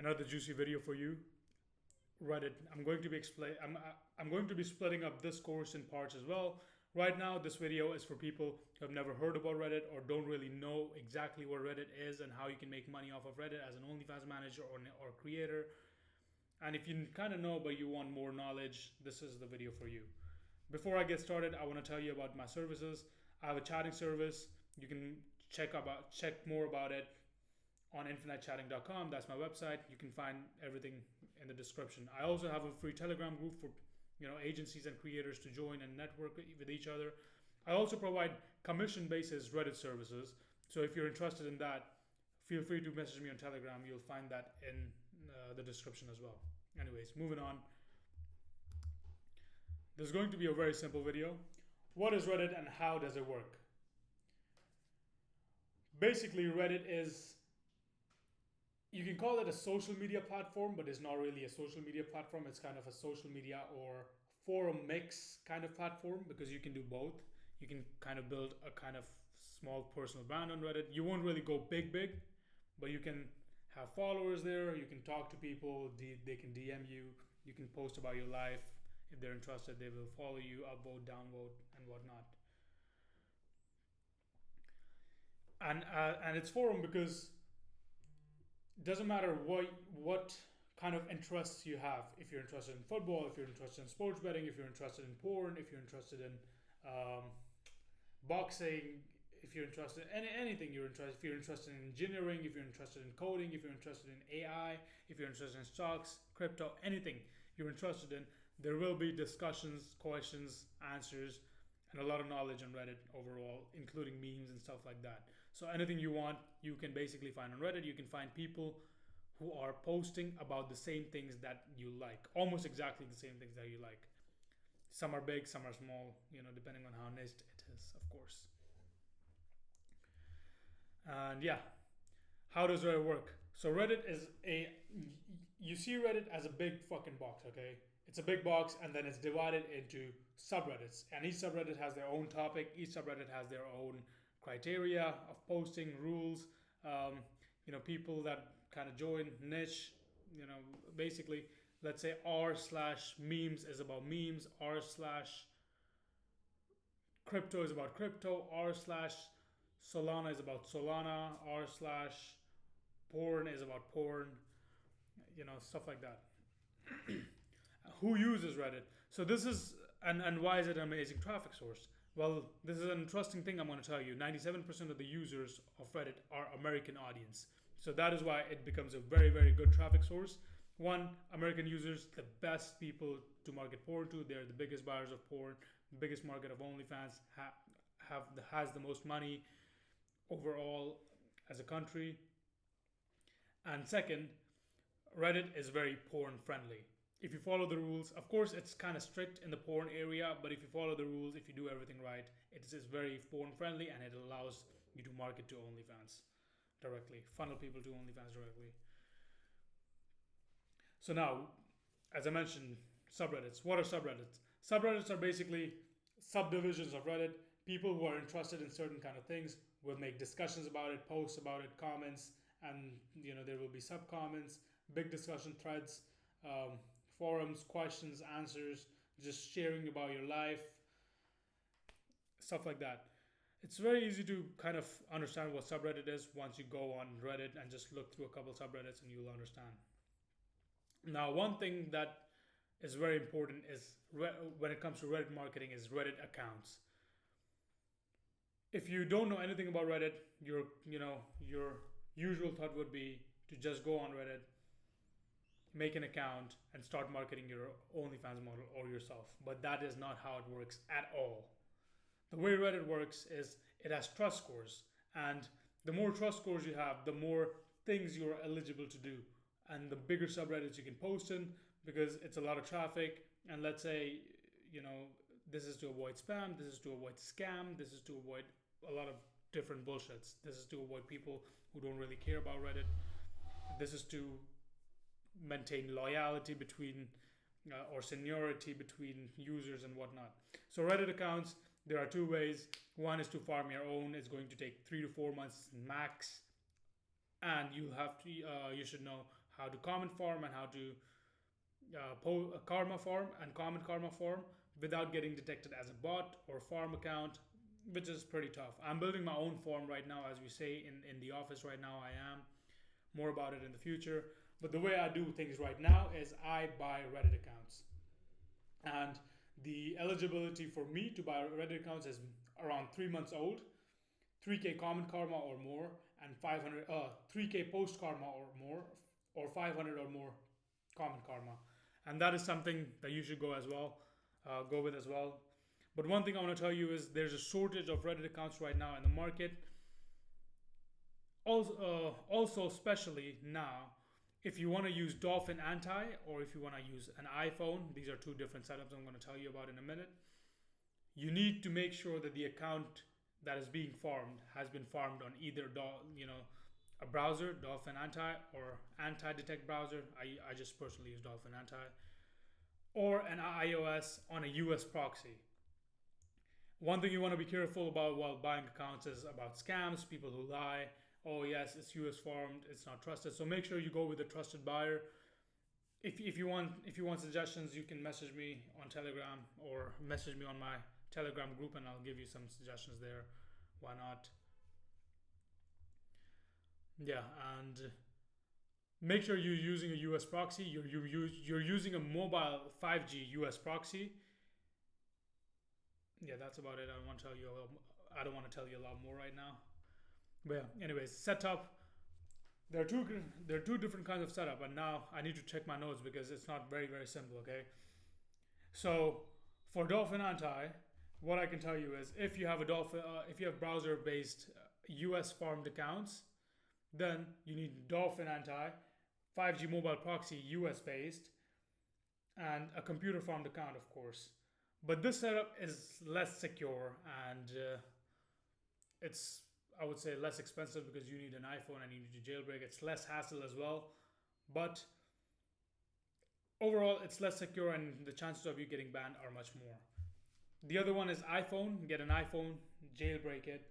another juicy video for you. Reddit. I'm going to be splitting up this course in parts as well. Right now, this video is for people who have never heard about Reddit or don't really know exactly what Reddit is and how you can make money off of Reddit as an OnlyFans manager or creator. And if you kind of know but you want more knowledge, this is the video for you. Before I get started, I want to tell you about my services. I have a chatting service. You can check more about it on infinitechatting.com. That's my website. You can find everything in the description. I also have a free Telegram group for agencies and creators to join and network with each other. I also provide commission-based Reddit services. So if you're interested in that, feel free to message me on Telegram. You'll find that in the description as well. Anyways, moving on. This is going to be a very simple video. What is Reddit and how does it work? Basically, Reddit is, you can call it a social media platform, but it's not really a social media platform. It's kind of a social media or forum mix kind of platform because you can do both. You can kind of build a kind of small personal brand on Reddit. You won't really go big, but you can have followers there. You can talk to people. They can DM you. You can post about your life. If they're interested, they will follow you, upvote, downvote, and whatnot. And it's forum because it doesn't matter what kind of interests you have. If you're interested in football, if you're interested in sports betting, if you're interested in porn, if you're interested in boxing, if you're interested in anything you're interested, if you're interested in engineering, if you're interested in coding, if you're interested in AI, if you're interested in stocks, crypto, anything you're interested in, there will be discussions, questions, answers, and a lot of knowledge on Reddit overall, including memes and stuff like that. So anything you want, you can basically find on Reddit. You can find people who are posting about the same things that you like, almost exactly the same things that you like. Some are big, some are small, depending on how niche it is, of course. And yeah, how does Reddit work? So Reddit is you see Reddit as a big fucking box, okay? It's a big box and then it's divided into subreddits. And each subreddit has their own topic. Each subreddit has their own criteria of posting, rules, people that kind of join niche, basically, let's say r/memes is about memes, r/crypto is about crypto, r/Solana is about Solana, r/porn is about porn, stuff like that. Who uses Reddit? So this is, and why is it an amazing traffic source? Well, this is an interesting thing I'm going to tell you. 97% of the users of Reddit are American audience. So that is why it becomes a very, very good traffic source. One, American users, the best people to market porn to. They're the biggest buyers of porn, biggest market of OnlyFans, has the most money overall as a country. And second, Reddit is very porn friendly. If you follow the rules, of course, it's kind of strict in the porn area, but if you follow the rules, if you do everything right, it is very porn friendly and it allows you to market to OnlyFans directly, funnel people to OnlyFans directly. So now, as I mentioned, subreddits. What are subreddits? Subreddits are basically subdivisions of Reddit. People who are interested in certain kind of things will make discussions about it, posts about it, comments, and there will be sub-comments, big discussion threads, forums, questions, answers, just sharing about your life, stuff like that. It's very easy to kind of understand what subreddit is once you go on Reddit and just look through a couple subreddits and you'll understand. Now, one thing that is very important is when it comes to Reddit marketing is Reddit accounts. If you don't know anything about Reddit, your usual thought would be to just go on Reddit, make an account, and start marketing your OnlyFans model or yourself. But that is not how it works at all. The way Reddit works is it has trust scores. And the more trust scores you have, the more things you're eligible to do. And the bigger subreddits you can post in because it's a lot of traffic. And let's say, this is to avoid spam, this is to avoid scam, this is to avoid a lot of different bullshits. This is to avoid people who don't really care about Reddit. This is to maintain loyalty between or seniority between users and whatnot. So Reddit accounts, there are two ways. One is to farm your own. It's going to take 3 to 4 months max, and you should know how to comment farm and how to karma farm and comment karma farm without getting detected as a bot or farm account, which is pretty tough. I'm building my own farm right now, as we say in the office right now. I am more about it in the future. But the way I do things right now is I buy Reddit accounts. And the eligibility for me to buy Reddit accounts is around 3 months old, 3K comment karma or more, and 3K post karma or more, or 500 or more comment karma. And that is something that you should go with as well. But one thing I want to tell you is there's a shortage of Reddit accounts right now in the market. Also, especially now, if you want to use Dolphin Anti or if you want to use an iPhone, these are two different setups I'm going to tell you about in a minute. You need to make sure that the account that is being farmed has been farmed on either a browser, Dolphin Anti, or Anti-Detect browser. I just personally use Dolphin Anti, or an iOS on a US proxy. One thing you want to be careful about while buying accounts is about scams, people who lie. Oh yes, it's US farmed, it's not trusted. So make sure you go with a trusted buyer. If you want suggestions, you can message me on Telegram or message me on my Telegram group, and I'll give you some suggestions there. Why not? Yeah, and make sure you're using a US proxy. You're using a mobile 5G US proxy. Yeah, that's about it. I don't want to tell you a lot more right now. But yeah, anyways, setup. There are two different kinds of setup, and now I need to check my notes because it's not very simple. Okay, so for Dolphin Anti, what I can tell you is if you have browser based US farmed accounts, then you need Dolphin Anti, 5G mobile proxy US based, and a computer farmed account, of course. But this setup is less secure, and it's, I would say, less expensive because you need an iPhone and you need to jailbreak. It's less hassle as well, but overall it's less secure and the chances of you getting banned are much more. The other one is iPhone. Get an iPhone, jailbreak it,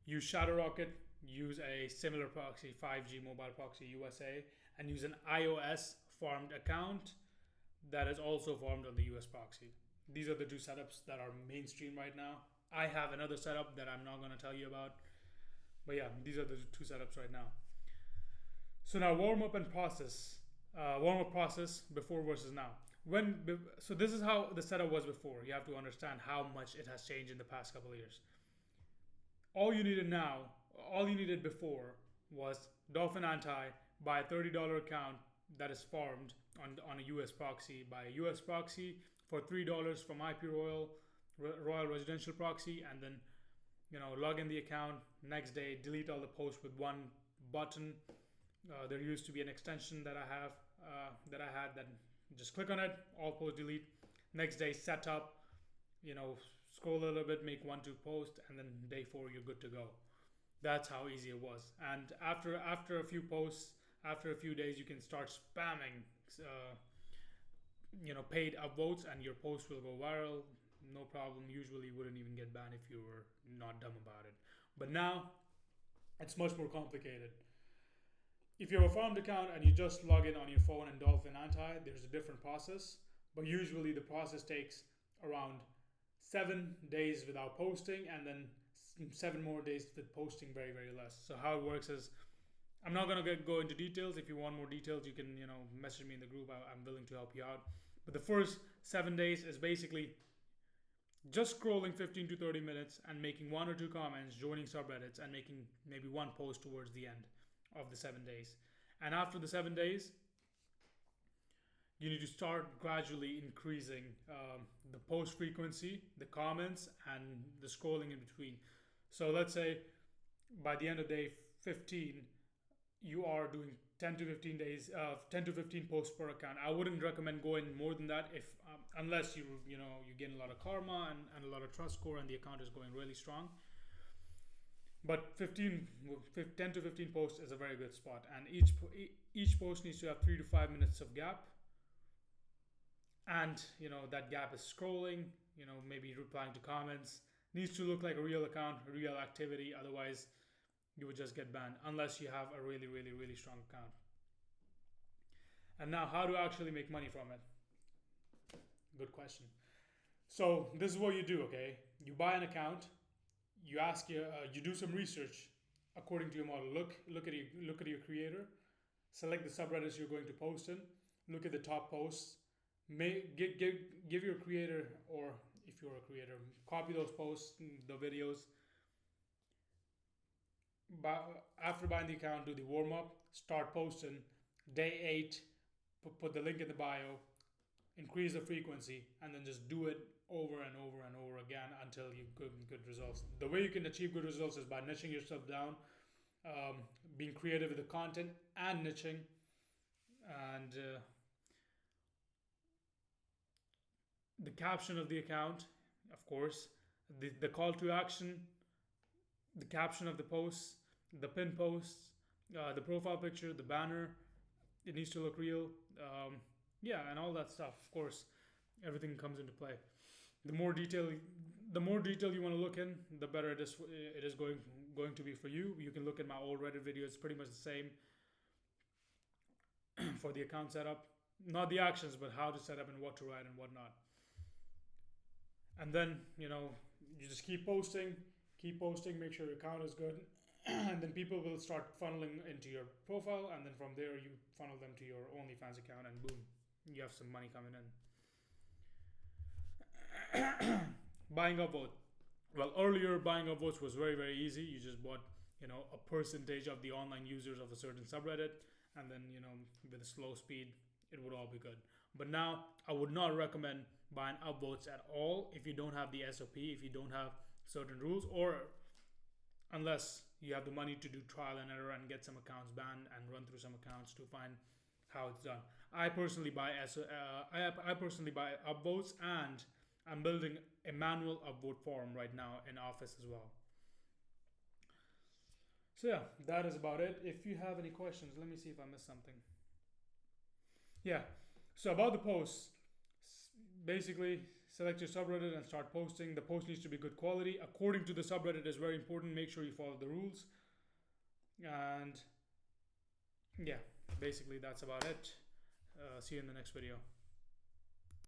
use ShadowRocket, use a similar proxy, 5G mobile proxy USA, and use an iOS farmed account that is also farmed on the US proxy. These are the two setups that are mainstream right now. I have another setup that I'm not going to tell you about, but yeah, these are the two setups right now. So now warm up process before versus now. So this is how the setup was before. You have to understand how much it has changed in the past couple of years. All you needed before was Dolphin Anti, buy a $30 account that is farmed on a US proxy, buy a US proxy for $3 from IP Royal Residential Proxy, and then log in the account. Next day, delete all the posts with one button. There used to be an extension that I had that just click on it, all posts delete. Next day, set up, scroll a little bit, make 1-2 posts, and then day 4 you're good to go. That's how easy it was. And after a few posts, after a few days, you can start spamming paid upvotes, and your post will go viral. No problem. Usually you wouldn't even get banned if you were not dumb about it. But now it's much more complicated. If you have a farmed account and you just log in on your phone in Dolphin Anti, there's a different process. But usually the process takes around 7 days without posting, and then 7 more days with posting very less. So how it works is, I'm not going to go into details. If you want more details, you can message me in the group. I'm willing to help you out. But the first 7 days is basically just scrolling 15 to 30 minutes and making 1 or 2 comments, joining subreddits, and making maybe 1 post towards the end of the 7 days. And after the 7 days, you need to start gradually increasing the post frequency, the comments, and the scrolling in between. So let's say by the end of day 15, you are doing 10 to 15 posts per account. I wouldn't recommend going more than that unless you gain a lot of karma and a lot of trust score and the account is going really strong. But 10 to 15 posts is a very good spot, and each post needs to have 3 to 5 minutes of gap. And that gap is scrolling, maybe replying to comments. Needs to look like a real account, real activity. Otherwise, you would just get banned unless you have a really strong account. And now, how to actually make money from it? Good question. So this is what you do, okay? You buy an account, you ask you do some research according to your model. Look at your creator, select the subreddits you're going to post in, look at the top posts, give your creator, or if you're a creator, copy those posts, the videos. After buying the account, do the warm up, start posting. Day 8, put the link in the bio, increase the frequency, and then just do it over and over and over again until you get good results. The way you can achieve good results is by niching yourself down, being creative with the content and niching, and the caption of the account, of course, the call to action, the caption of the posts, the pin posts, the profile picture, the banner. It needs to look real. Yeah, and all that stuff. Of course, everything comes into play. The more detail you want to look in, the better it is going to be for you. You can look at my old Reddit video. It's pretty much the same for the account setup. Not the actions, but how to set up and what to write and whatnot. And then, you just keep posting, make sure your account is good. And then people will start funneling into your profile, and then from there you funnel them to your Onlyfans account, and boom, you have some money coming in. Buying upvotes. Well, earlier buying upvotes was very easy. You just bought a percentage of the online users of a certain subreddit, and then with a slow speed it would all be good. But now I would not recommend buying upvotes at all if you don't have the SOP, if you don't have certain rules, or unless you have the money to do trial and error and get some accounts banned and run through some accounts to find how it's done. I personally buy upvotes, and I'm building a manual upvote form right now in Office as well. So yeah, that is about it. If you have any questions, let me see if I missed something. Yeah, so about the posts, basically select your subreddit and start posting. The post needs to be good quality. According to the subreddit is very important. Make sure you follow the rules. And yeah, basically that's about it. See you in the next video.